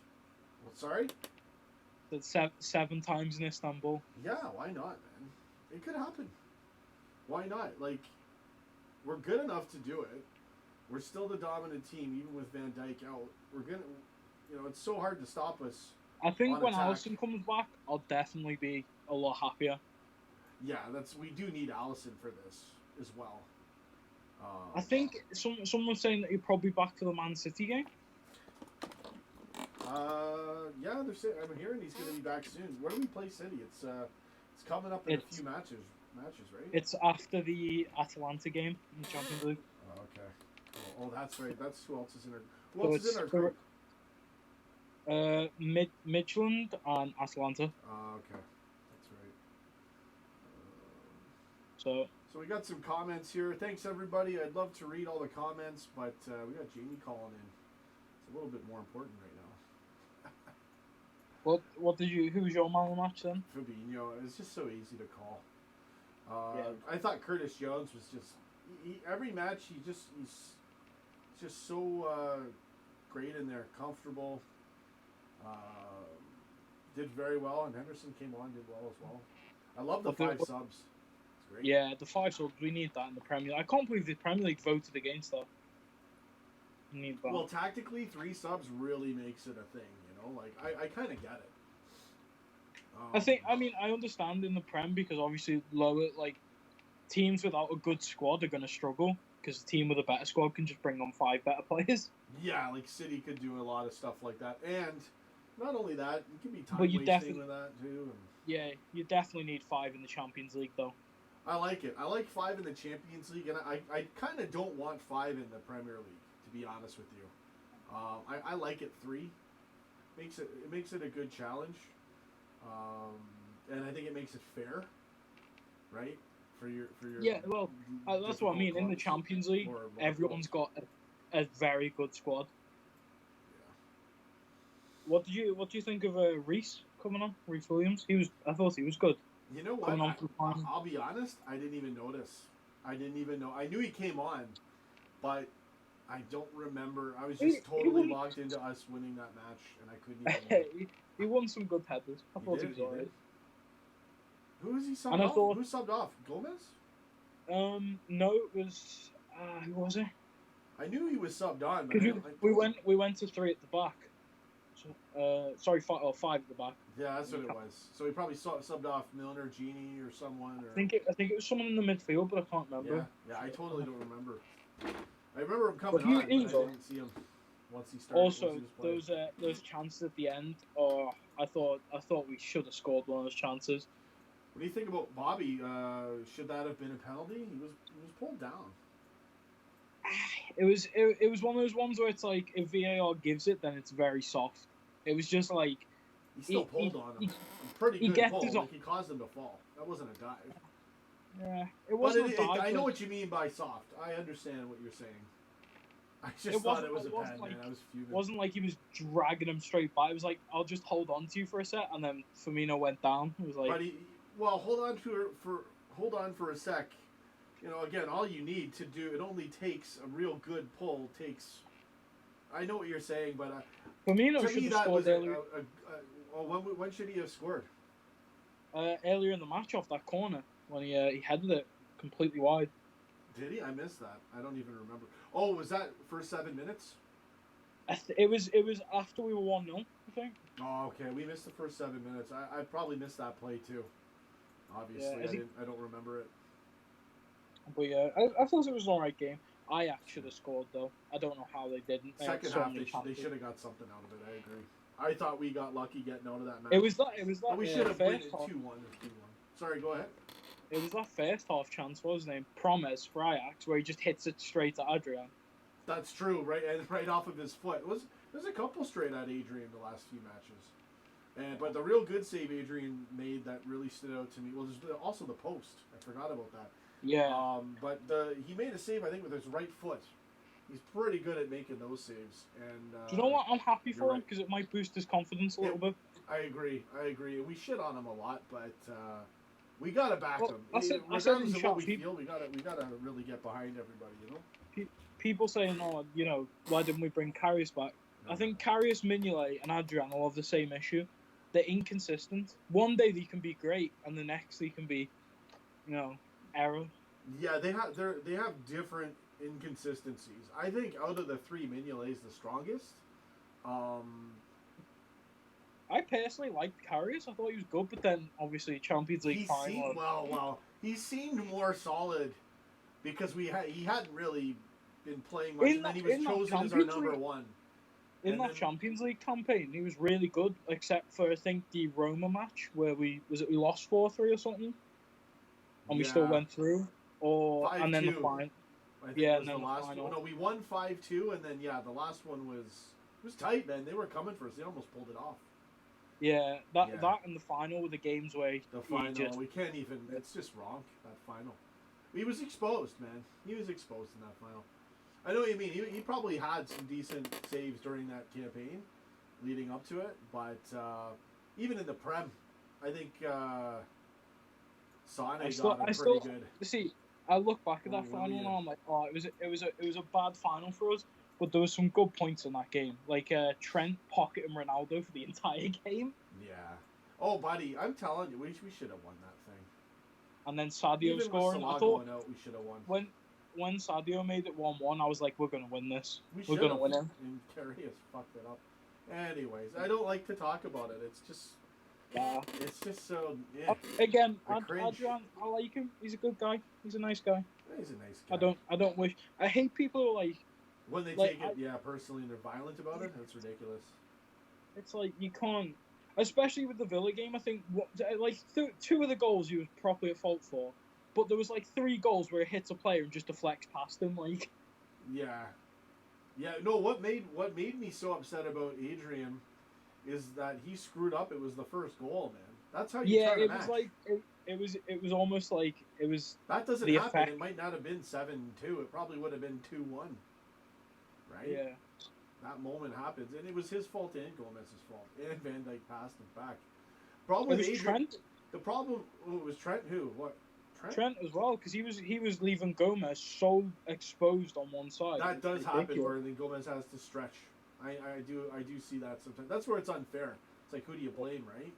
Well, sorry. That's seven times in Istanbul. Yeah, why not, man? It could happen. Why not? Like, we're good enough to do it. We're still the dominant team, even with Van Dijk out. We're gonna, it's so hard to stop us. I think when attack. Alisson comes back, I'll definitely be a lot happier. Yeah, we do need Alisson for this as well. I think someone's saying that you're probably back for the Man City game. Yeah, I'm hearing he's going to be back soon. Where do we play City? It's coming up in a few matches, right? It's after the Atalanta game in the Champions League. Oh, okay. Cool. Oh, that's right. That's who else is in our. Who else is in our group? Midtjylland and Atalanta. Oh, okay. That's right. So we got some comments here. Thanks everybody. I'd love to read all the comments, but we got Jamie calling in. It's a little bit more important right now. Who was your man of the match then? Fabinho. It's just so easy to call. Yeah. I thought Curtis Jones was just every match he's just so great in there, comfortable. Did very well, and Henderson came on, did well as well. I love the 5 subs. It's great. Yeah, the 5 subs. We need that in the Premier League. I can't believe the Premier League voted against that. We need that. Well, tactically, 3 subs really makes it a thing. I kind of get it. I understand in the Prem because obviously lower teams without a good squad are going to struggle because a team with a better squad can just bring on 5 better players. Yeah, like City could do a lot of stuff like that, and not only that, you can be time wasting with that too. Yeah, you definitely need 5 in the Champions League though. I like it. I like 5 in the Champions League, and I kind of don't want 5 in the Premier League, to be honest with you. I like it 3. It makes it a good challenge, and I think it makes it fair, right? For your yeah. Well, that's what I mean. In the Champions League, everyone's got a very good squad. Yeah. What do you think of Reece coming on? Reece Williams. I thought he was good. You know what? I'll be honest. I didn't even notice. I didn't even know. I knew he came on, but I don't remember. I was just totally logged into us winning that match, and I couldn't even... He won some good headers. I thought he was alright. Who is he subbed off? Who subbed off? Gomez? No, it was... who was it? I knew he was subbed on. But we went to 3 at the back. So, 5 at the back. Yeah, that's what it was. So he probably subbed off Milner, Genie, or someone. Or... I think it was someone in the midfield, but I can't remember. Yeah, I totally don't remember. I remember him coming on, but I didn't see him once he started. Also, those chances at the end. Oh, I thought we should have scored one of those chances. What do you think about Bobby? Should that have been a penalty? He was pulled down. It was one of those ones where it's like if VAR gives it, then it's very soft. It was just like he still pulled on him. Pretty good pull. He caused him to fall. That wasn't a dive. Yeah, it wasn't a dive. I know what you mean by soft. I understand what you're saying. I just thought it was a pen, man. I was fuming. It wasn't like he was dragging him straight by. It was like, I'll just hold on to you for a sec, and then Firmino went down. It was like... hold on for a sec. Again, all you need to do, it only takes a real good pull. I know what you're saying, but Firmino should have scored earlier. When should he have scored? Earlier in the match off that corner, when he headed it completely wide. Did he? I missed that. I don't even remember. Oh, was that first 7 minutes? It was after we were 1-0, I think. Oh, okay. We missed the first 7 minutes. I probably missed that play too. Obviously, I don't remember it. But yeah, I thought it was an alright game. Ajax should have scored though. I don't know how they didn't. Second half, they should have got something out of it. I agree. I thought we got lucky getting out of that match. It was that. We should have won it 2-1 or 2-1. Sorry, go ahead. It was that first half chance, wasn't it? Promise for Ajax, where he just hits it straight at Adrian. That's true, right? And right off of his foot. There's a couple straight at Adrian the last few matches. But the real good save Adrian made that really stood out to me. Well, there's also the post. I forgot about that. Yeah. But he made a save, I think, with his right foot. He's pretty good at making those saves. And Do you know what? I'm happy for him right. because it might boost his confidence a little bit. I agree. We shit on him a lot, but we gotta back him. I said Regardless in of chat, what we feel, we gotta really get behind everybody. You know. People saying, "Oh, you know, why didn't we bring Karius back?" I think Karius, Mignolet, and Adrian all have the same issue. They're inconsistent. One day they can be great, and the next they can be, error. Yeah, they have different inconsistencies. I think out of the three, Mignolet is the strongest. I personally liked Karius. I thought he was good, but then obviously Champions League final. He seemed more solid because he hadn't really been playing much, and then he was chosen as our number one. In that Champions League campaign, he was really good, except for I think the Roma match where we lost 4-3 or something, and we still went through, and then the final. I think it was the last one. No, we won 5-2, and then the last one was tight, man. They were coming for us. They almost pulled it off. Yeah, that and the final were the games where we can't even. It's just wrong. That final. He was exposed, man. He was exposed in that final. I know what you mean. He probably had some decent saves during that campaign, leading up to it. But even in the Prem, I think Sane got him pretty good. See, I look back at that final and I'm like, oh, it was a bad final for us. But there was some good points in that game, like Trent pocketing Ronaldo for the entire game. Yeah. Oh, buddy, I'm telling you, we should have won that thing. And then Sadio scoring. I thought we should have won. When Sadio made it 1-1, I was like, we're gonna win this. We're gonna win it. And Karius fucked it up. Anyways, I don't like to talk about it. It's just. It's just so. Yeah. Again, Adrian, I like him. He's a good guy. He's a nice guy. He's a nice guy. I don't wish. I hate people who like. When they take it, personally, and they're violent about it, that's ridiculous. It's like, you can't... Especially with the Villa game, I think, two of the goals he was properly at fault for, but there was, 3 goals where he hits a player and just deflects past him, like... Yeah. Yeah, no, what made me so upset about Adrian is that he screwed up. It was the first goal, man. That's how you turn a match. It was almost like, it was... That doesn't happen. Effect. It might not have been 7-2. It probably would have been 2-1. Right? Yeah. That moment happens, and it was his fault and Gomez's fault. And Van Dijk passed him back. Problem with Adrian, Trent. The problem was Trent. Who? What? Trent as well, because he was leaving Gomez so exposed on one side. That does happen, where then Gomez has to stretch. I do see that sometimes. That's where it's unfair. It's like, who do you blame, right?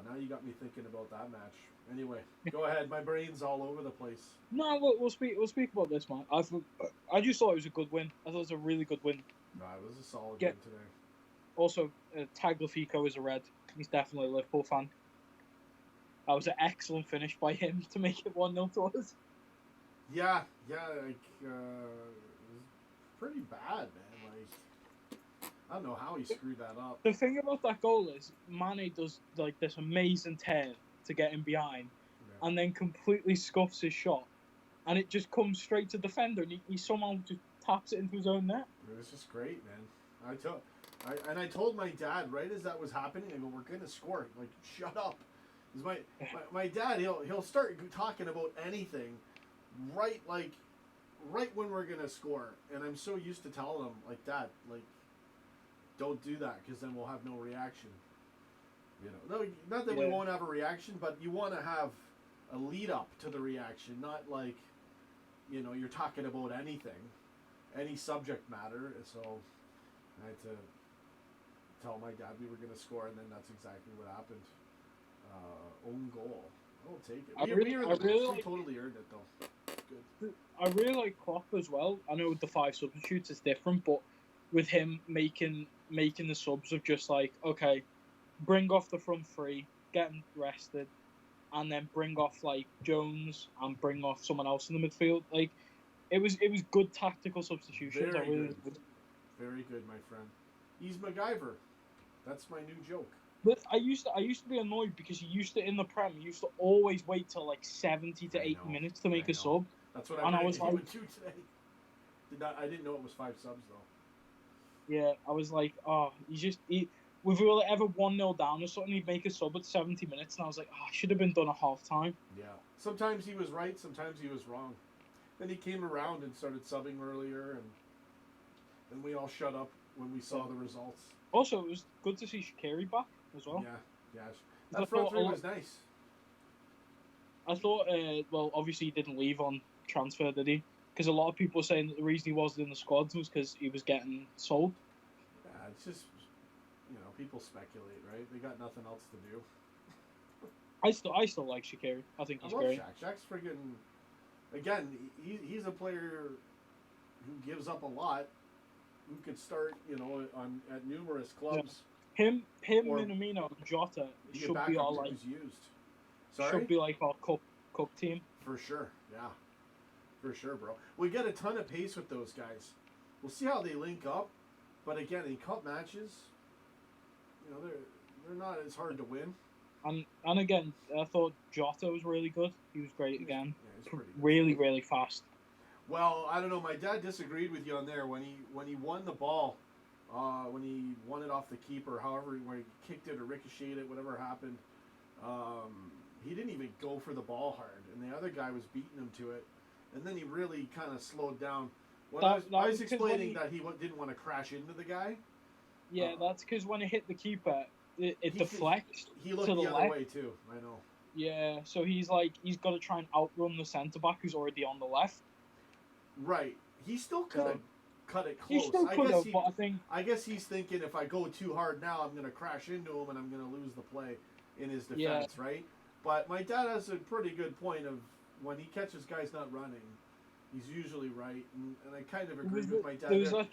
Now you got me thinking about that match. Anyway, go ahead. My brain's all over the place. No, we'll speak about this, man. I just thought it was a good win. I thought it was a really good win. No, it was a solid win today. Also, Tagliafico is a red. He's definitely a Liverpool fan. That was an excellent finish by him to make it 1-0 to us. Yeah, it was pretty bad, man. I don't know how he screwed that up. The thing about that goal is, Mane does this amazing turn to get him behind, and then completely scuffs his shot, and it just comes straight to defender, and he somehow just taps it into his own net. It was just great, man. I told my dad right as that was happening, I go, we're gonna score. Like, shut up. Because my dad, he'll start talking about anything, right when we're gonna score, and I'm so used to telling him, like, Dad, don't do that, because then we'll have no reaction. No, not that we won't have a reaction, but you want to have a lead up to the reaction, not you're talking about anything, any subject matter. So I had to tell my dad we were going to score, and then that's exactly what happened. Own goal. I'll take it. We totally earned it, though. Good. I really like Klopp as well. I know with the 5 substitutes it's different, but with him making the subs of just okay, bring off the front 3, get him rested, and then bring off Jones and bring off someone else in the midfield. It was good tactical substitutions. Very good. Very good, my friend. He's MacGyver. That's my new joke. But I used to be annoyed because you used to, in the Prem, you used to always wait till 70 to 80 minutes to make a sub. That's what I was today. I didn't know it was 5 subs though. Yeah, I was like, oh, if we were ever 1-0 down or something, he'd make a sub at 70 minutes, and I was like, oh, I should have been done at half time. Yeah. Sometimes he was right, sometimes he was wrong. Then he came around and started subbing earlier, and then we all shut up when we saw the results. Also, it was good to see Shaqiri back as well. Yeah. That front three was nice. I thought, well, obviously he didn't leave on transfer, did he? Because a lot of people were saying that the reason he wasn't in the squad was because he was getting sold. Yeah, it's just, people speculate, right? They got nothing else to do. I still like Shaqiri. I think he's great. Shaq's friggin'... Again, he's a player who gives up a lot, who could start, at numerous clubs. Yeah. Him, Minamino, and Jota should be all like... used. Should be like our cup team. For sure, yeah. For sure, bro. We get a ton of pace with those guys. We'll see how they link up. But again, in cup matches, they're not as hard to win. And again, I thought Jota was really good. He was great again. Yeah, he's pretty good. Really, really fast. Well, I don't know. My dad disagreed with you on there when he won the ball, when he won it off the keeper. However, when he kicked it or ricocheted it, whatever happened, he didn't even go for the ball hard, and the other guy was beating him to it. And then he really kind of slowed down. I was explaining that he didn't want to crash into the guy. Yeah, that's because when it hit the keeper, it deflects. He looked to the other left. way too. I know. Yeah, so he's got to try and outrun the centre back who's already on the left. Right. He still could have cut it close. He still could have, but I guess he's thinking if I go too hard now, I'm going to crash into him and I'm going to lose the play in his defense, right? But my dad has a pretty good point of when he catches guys not running, he's usually right, and I kind of agree with my dad. There was that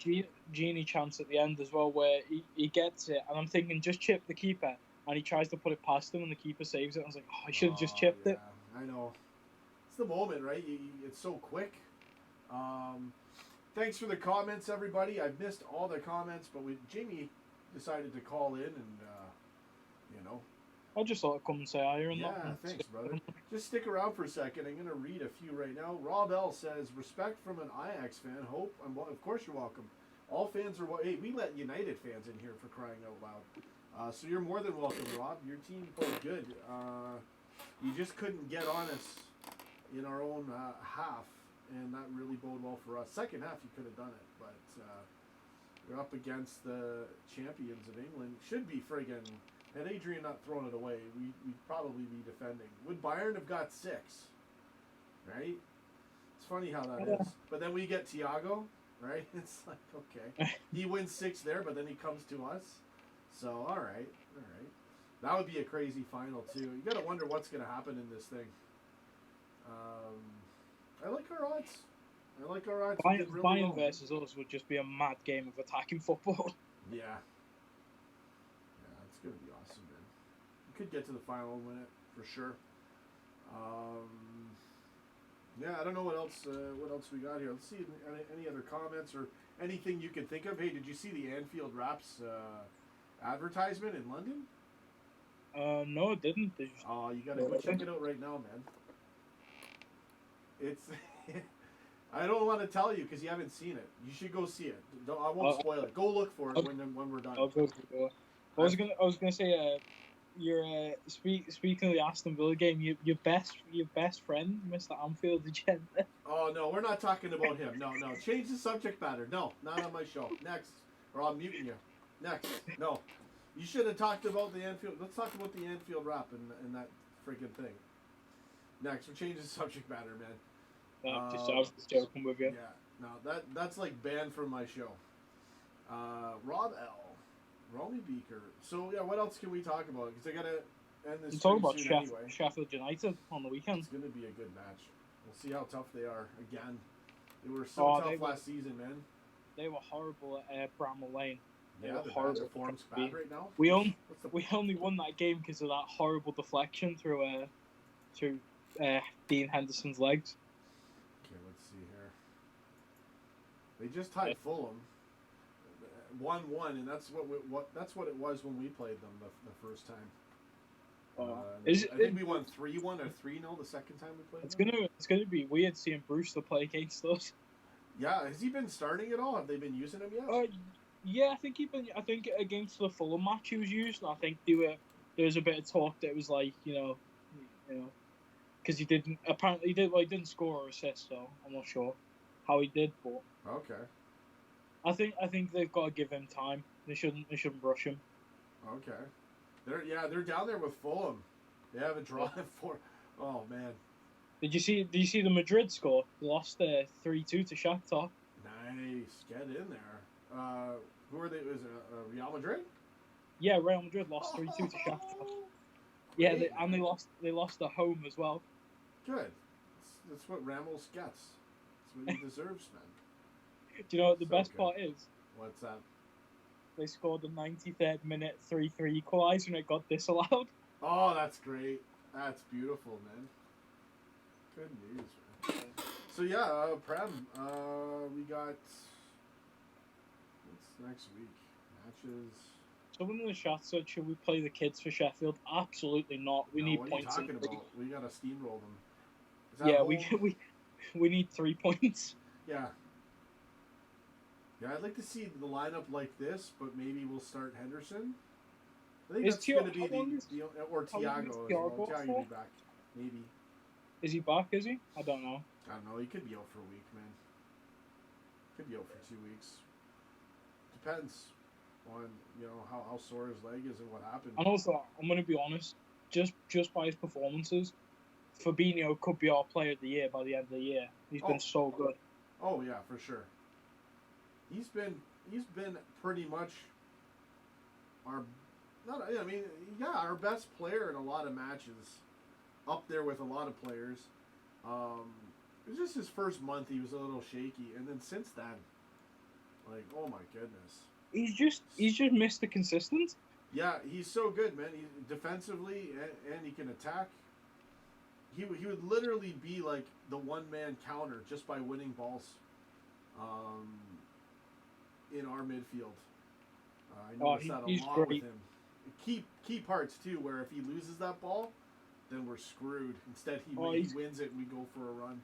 genie chance at the end as well where he gets it, and I'm thinking just chip the keeper, and he tries to put it past him, and the keeper saves it. I was like, oh, I should have just chipped it. I know. It's the moment, right? It's so quick. Thanks for the comments, everybody. I've missed all the comments, but Jamie decided to call in, and I just thought I'd come and say hi. Thanks, brother. Just stick around for a second. I'm going to read a few right now. Rob L says, respect from an Ajax fan. Hope, of course you're welcome. All fans are hey, we let United fans in here for crying out loud. So you're more than welcome, Rob. Your team played good. You just couldn't get on us in our own half, and that really bode well for us. Second half, you could have done it, but you're up against the champions of England. Should be friggin'... Had Adrian not thrown it away, we'd probably be defending. Would Bayern have got 6? Right? It's funny how that is. But then we get Thiago, right? It's like, okay. He wins 6 there, but then he comes to us. So, all right. That would be a crazy final, too. You got to wonder what's going to happen in this thing. I like our odds. Bayern versus us would just be a mad game of attacking football. Yeah. It's going to be awesome, man. We could get to the final and win it, for sure. I don't know what else we got here. Let's see any other comments or anything you can think of. Hey, did you see the Anfield Wraps advertisement in London? No, it didn't. Oh, you got to go check it out right now, man. It's... I don't want to tell you because you haven't seen it. You should go see it. I won't spoil it. Go look for it when we're done. I was gonna say, speaking of the Aston Villa game, your best friend, Mr. Anfield, agenda. Oh no, we're not talking about him. No, change the subject matter. No, not on my show. Next, or I'm muting you. Next, no. You should have talked about the Anfield. Let's talk about the Anfield Wrap and that freaking thing. Next, we're changing the subject matter, man. I was just joking with you. Yeah, no, that's like banned from my show. Rob L. Romy Beaker. So yeah, what else can we talk about? Because I gotta end this. Talk about anyway. Sheffield United on the weekend. It's gonna be a good match. We'll see how tough they are again. They were so tough last season, man. They were horrible at Bramall Lane. Yeah, the form's bad right now. We only won that game because of that horrible deflection through Dean Henderson's legs. Okay, let's see here. They just tied Fulham 1-1, and that's what it was when we played them the first time. I think we won 3-1 or 3-0 the second time we played them. It's gonna be weird seeing Brewster play against us. Yeah, has he been starting at all? Have they been using him yet? Yeah, I think I think against the Fulham match he was used. I think there was a bit of talk that it was like because he didn't score or assist, so I'm not sure how he did, but Okay. I think they've got to give him time. They shouldn't rush him. Okay. They're down there with Fulham. They have a draw for. Oh man. Did you see the Madrid score? They lost 3-2 to Shakhtar. Nice. Get in there. Who are they? Was it Real Madrid? Yeah, Real Madrid lost 3-2 to Shakhtar. Yeah, they lost at home as well. Good. That's what Ramos gets. That's what he deserves, man. Do you know what the So best good. part is? What's that? They scored the 93rd minute 3-3 equaliser and it got disallowed. Oh, that's great. That's beautiful, man. Good news, man. So yeah, Prem. We got. What's next week? Matches. Someone in the chat said, should we play the kids for Sheffield? Absolutely not. We need points. What are you talking about? We gotta steamroll them. Yeah, we need 3 points. Yeah. Yeah, I'd like to see the lineup like this, but maybe we'll start Henderson. I think that's going to be or Thiago as well. Thiago will be back, maybe. Is he back? Is he? I don't know. I don't know. He could be out for a week, man. Could be out for 2 weeks. Depends on how sore his leg is and what happened. And also, I'm going to be honest. Just by his performances, Fabinho could be our player of the year by the end of the year. He's been so good. Oh yeah, for sure. He's been pretty much our best player in a lot of matches, up there with a lot of players. It was just his first month; he was a little shaky, and then since then, like, oh my goodness, he's just Mr. Consistent. Yeah, he's so good, man. He defensively and he can attack. He would literally be like the one-man counter just by winning balls. In our midfield, I noticed that a lot with him. Key parts too, where if he loses that ball, then we're screwed. Instead, he wins it and we go for a run.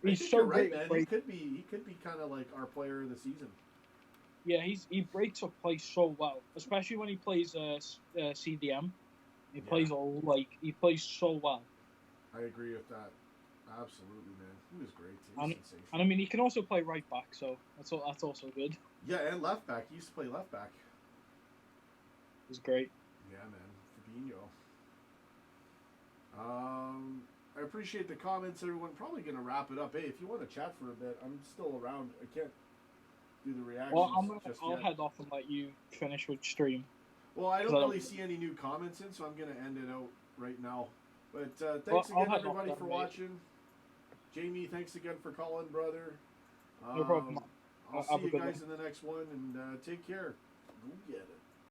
He's so right, man. He could be kind of like our player of the season. Yeah, he breaks up play so well, especially when he plays CDM. He plays so well. I agree with that. Absolutely, man. He was great. He was sensational. And I mean, he can also play right back, so that's also good. Yeah, and left back. He used to play left back. He's great. Yeah, man. Fabinho. I appreciate the comments, everyone. Probably going to wrap it up. Hey, if you want to chat for a bit, I'm still around. I can't do the reactions. Well, I'll head off and let you finish with stream. Well, I don't really see any new comments in, so I'm going to end it out right now. But thanks again, everybody, for watching. Jamie, thanks again for calling, brother. No problem. I'll see you guys in the next one, and take care. Go get it.